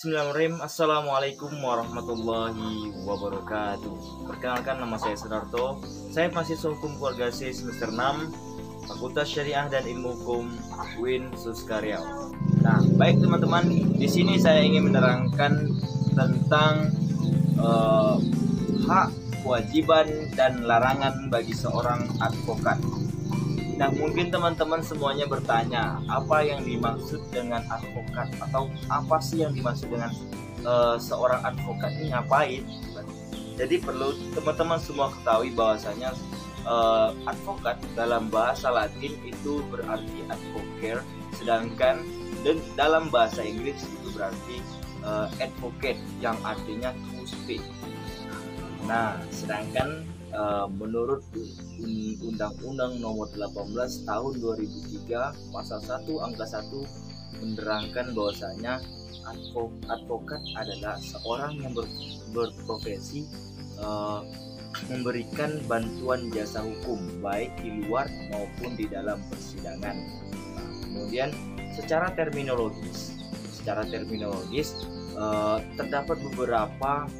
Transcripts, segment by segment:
Bismillahirrahmanirrahim. Assalamualaikum warahmatullahi wabarakatuh. Perkenalkan, nama saya Sudarto. Saya mahasiswa hukum keluarga C semester 6 Fakultas Syariah dan Ilmu Hukum UIN Suskaryau. Nah, baik teman-teman, di sini saya ingin menerangkan tentang hak, kewajiban, dan larangan bagi seorang advokat. Nah, mungkin teman-teman semuanya bertanya, apa yang dimaksud dengan advokat, atau apa sih yang dimaksud dengan seorang advokat ini ngapain? Jadi perlu teman-teman semua ketahui bahwasanya advokat dalam bahasa Latin itu berarti advocare, sedangkan dalam bahasa Inggris itu berarti advocate, yang artinya to speak. Nah, sedangkan menurut Undang-Undang Nomor 18 Tahun 2003 Pasal 1 Angka 1 menerangkan bahwasanya advokat adalah seorang yang berprofesi memberikan bantuan jasa hukum baik di luar maupun di dalam persidangan. Kemudian secara terminologis terdapat beberapa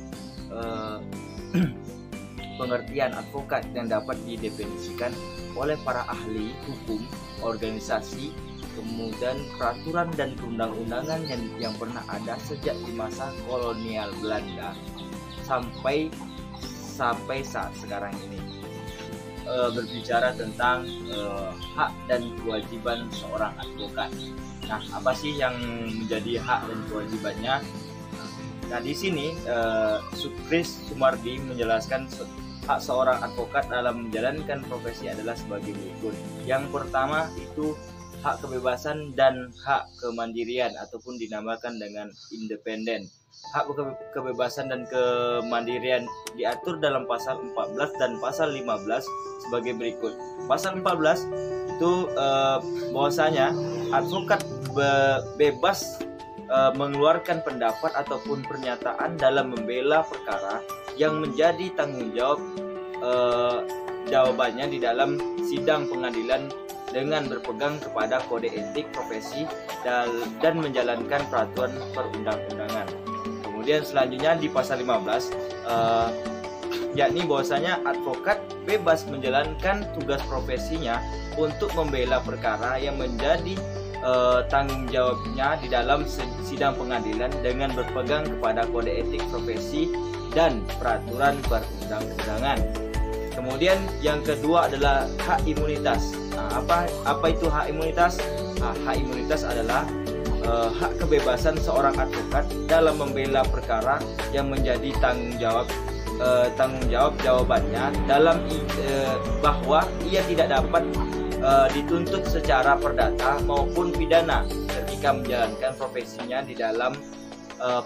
pengertian advokat yang dapat didefinisikan oleh para ahli hukum, organisasi, kemudian peraturan dan perundang-undangan yang pernah ada sejak di masa kolonial Belanda sampai saat sekarang ini. Berbicara tentang hak dan kewajiban seorang advokat. Nah, apa sih yang menjadi hak dan kewajibannya? Nah, di sini Chris Sumardi menjelaskan hak seorang advokat dalam menjalankan profesi adalah sebagai berikut. Yang pertama itu hak kebebasan dan hak kemandirian ataupun dinamakan dengan independen. Hak kebebasan dan kemandirian diatur dalam pasal 14 dan pasal 15 sebagai berikut. Pasal 14 itu bahwasanya advokat bebas mengeluarkan pendapat ataupun pernyataan dalam membela perkara yang menjadi tanggung jawab jawabannya di dalam sidang pengadilan dengan berpegang kepada kode etik profesi dan menjalankan peraturan perundang-undangan. Kemudian selanjutnya di pasal 15 yakni bahwasanya advokat bebas menjalankan tugas profesinya untuk membela perkara yang menjadi tanggung jawabnya di dalam sidang pengadilan dengan berpegang kepada kode etik profesi dan peraturan perundang-undangan. Kemudian yang kedua adalah hak imunitas. Nah, apa itu hak imunitas? Nah, hak imunitas adalah hak kebebasan seorang advokat dalam membela perkara yang menjadi tanggung jawab jawabannya dalam bahwa ia tidak dapat dituntut secara perdata maupun pidana ketika menjalankan profesinya di dalam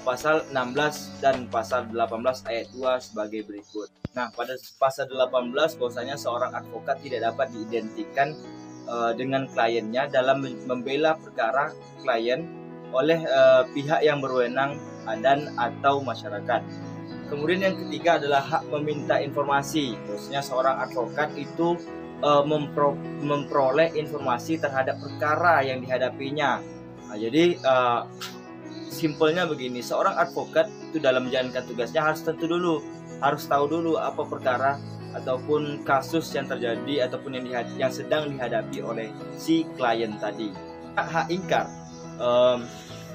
pasal 16 dan pasal 18 ayat 2 sebagai berikut. Nah, pada pasal 18 bahwasanya seorang advokat tidak dapat diidentikan dengan kliennya dalam membela perkara klien oleh pihak yang berwenang dan atau masyarakat. Kemudian yang ketiga adalah hak meminta informasi. Bahwasanya seorang advokat itu memperoleh informasi terhadap perkara yang dihadapinya. Nah, jadi simpelnya begini, seorang advokat itu dalam menjalankan tugasnya harus tahu dulu apa perkara ataupun kasus yang terjadi ataupun yang sedang dihadapi oleh si klien tadi. Hak ingkar.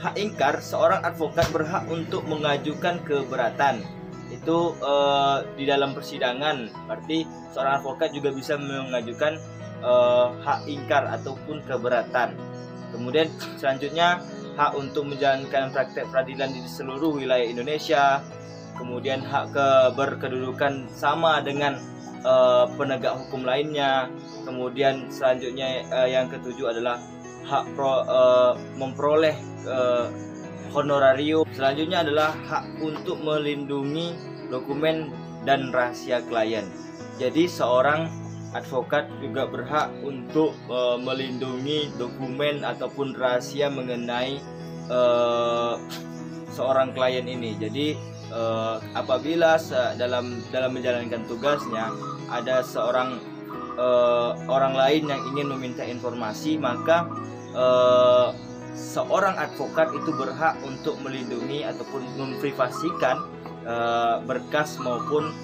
Hak ingkar, seorang advokat berhak untuk mengajukan keberatan. Itu di dalam persidangan, berarti seorang advokat juga bisa mengajukan hak ingkar ataupun keberatan. Kemudian selanjutnya hak untuk menjalankan praktek peradilan di seluruh wilayah Indonesia. Kemudian hak berkedudukan sama dengan penegak hukum lainnya. Kemudian selanjutnya yang ketujuh adalah hak memperoleh honorarium. Selanjutnya adalah hak untuk melindungi dokumen dan rahasia klien. Jadi seorang advokat juga berhak untuk melindungi dokumen ataupun rahasia mengenai seorang klien ini. Jadi apabila dalam menjalankan tugasnya ada seorang orang lain yang ingin meminta informasi, maka seorang advokat itu berhak untuk melindungi ataupun memprivasikan berkas maupun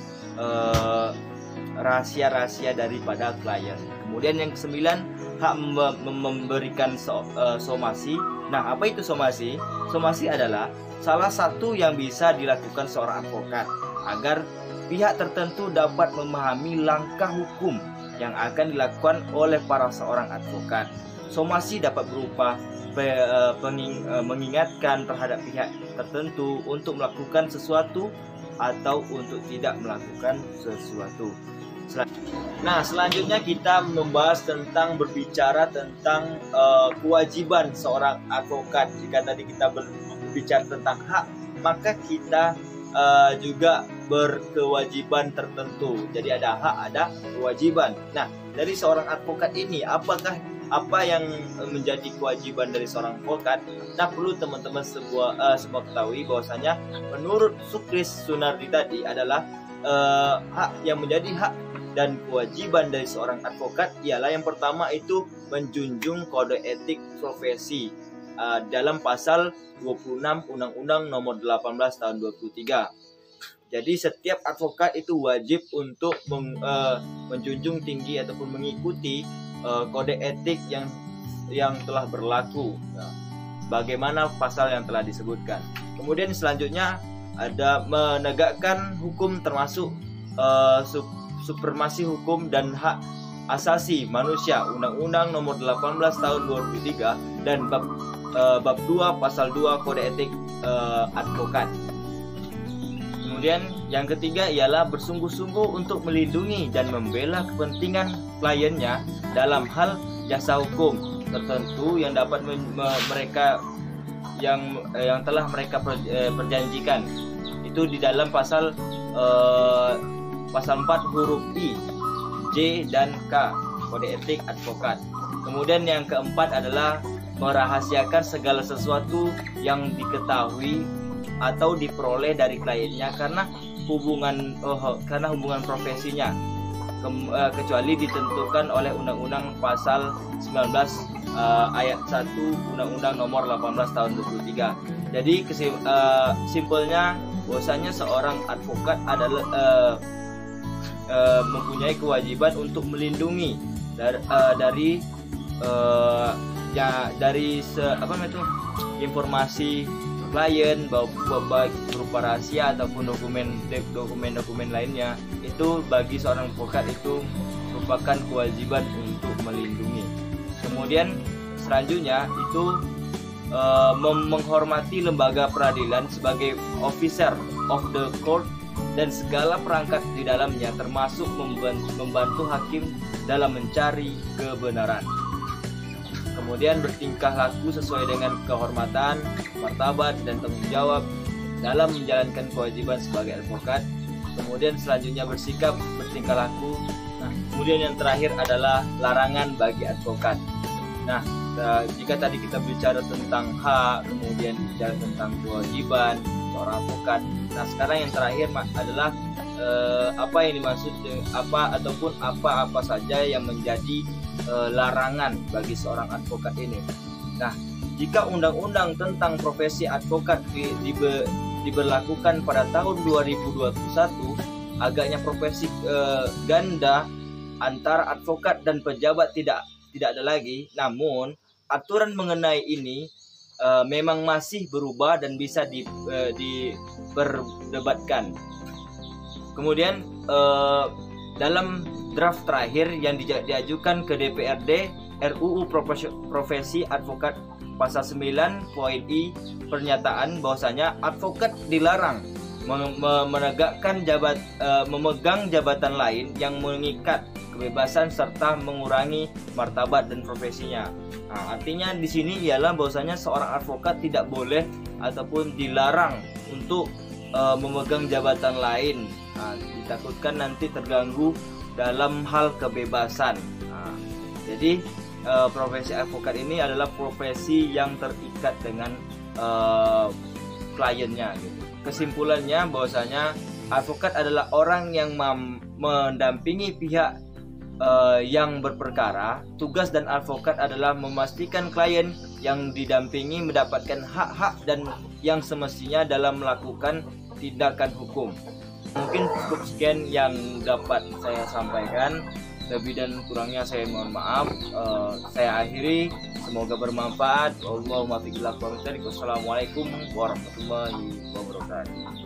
rahasia-rahasia daripada klien. Kemudian yang kesembilan, hak memberikan somasi. Nah, apa itu somasi? Somasi adalah salah satu yang bisa dilakukan seorang advokat agar pihak tertentu dapat memahami langkah hukum yang akan dilakukan oleh para seorang advokat. Somasi dapat berupa mengingatkan terhadap pihak tertentu untuk melakukan sesuatu atau untuk tidak melakukan sesuatu. Nah, selanjutnya kita membahas tentang berbicara tentang kewajiban seorang advokat. Jika tadi kita berbicara tentang hak, maka kita juga berkewajiban tertentu. Jadi ada hak, ada kewajiban. Nah, dari seorang advokat ini, apa yang menjadi kewajiban dari seorang advokat? Nah, perlu teman-teman semua ketahui bahwasanya menurut Sukris Sunardi tadi adalah hak yang menjadi hak dan kewajiban dari seorang advokat ialah yang pertama itu menjunjung kode etik profesi dalam pasal 26 Undang-Undang Nomor 18 Tahun 2003. Jadi setiap advokat itu wajib untuk menjunjung tinggi ataupun mengikuti kode etik yang telah berlaku, bagaimana pasal yang telah disebutkan. Kemudian selanjutnya ada menegakkan hukum termasuk supremasi hukum dan hak asasi manusia, Undang-Undang Nomor 18 Tahun 2003 dan bab 2 pasal 2 kode etik advokat. Kemudian yang ketiga ialah bersungguh-sungguh untuk melindungi dan membela kepentingan kliennya dalam hal jasa hukum tertentu yang dapat mereka yang telah mereka perjanjikan. Itu di dalam pasal 4 huruf I, J dan K kode etik advokat. Kemudian yang keempat adalah merahasiakan segala sesuatu yang diketahui atau diperoleh dari kliennya karena hubungan profesinya, kecuali ditentukan oleh Undang-Undang Pasal 19 ayat 1 Undang-Undang Nomor 18 Tahun 2003. Jadi simpelnya bahwasanya seorang advokat adalah mempunyai kewajiban untuk melindungi dari informasi klien baik berupa rahasia ataupun dokumen lainnya. Itu bagi seorang advokat itu merupakan kewajiban untuk melindungi. Kemudian selanjutnya itu menghormati lembaga peradilan sebagai officer of the court dan segala perangkat di dalamnya, termasuk membantu hakim dalam mencari kebenaran. Kemudian bertingkah laku sesuai dengan kehormatan, martabat, dan tanggung jawab dalam menjalankan kewajiban sebagai advokat. Kemudian selanjutnya bertingkah laku. Nah, kemudian yang terakhir adalah larangan bagi advokat. Nah, jika tadi kita bicara tentang hak, kemudian bicara tentang kewajiban seorang advokat. Nah, sekarang yang terakhir adalah apa yang dimaksud apa saja yang menjadi larangan bagi seorang advokat ini. Nah, jika undang-undang tentang profesi advokat diberlakukan pada tahun 2021, agaknya profesi ganda antara advokat dan pejabat tidak ada lagi. Namun aturan mengenai ini memang masih berubah dan bisa diperdebatkan. Kemudian dalam draft terakhir yang diajukan ke DPRD RUU Profesi Advokat pasal 9 poin I pernyataan bahwasanya advokat dilarang memegang jabatan lain yang mengikat kebebasan serta mengurangi martabat dan profesinya. Nah, artinya di sini ialah bahwasanya seorang advokat tidak boleh ataupun dilarang untuk memegang jabatan lain. Nah, ditakutkan nanti terganggu dalam hal kebebasan. Nah, jadi profesi advokat ini adalah profesi yang terikat dengan kliennya gitu. Kesimpulannya bahwasanya advokat adalah orang yang mendampingi pihak yang berperkara. Tugas dan advokat adalah memastikan klien yang didampingi mendapatkan hak-hak dan yang semestinya dalam melakukan tindakan hukum. Mungkin cukup sekian yang dapat saya sampaikan. Lebih dan kurangnya saya mohon maaf. Saya akhiri. Semoga bermanfaat. Allahumma fiqillah. Wassalamualaikum warahmatullahi wabarakatuh.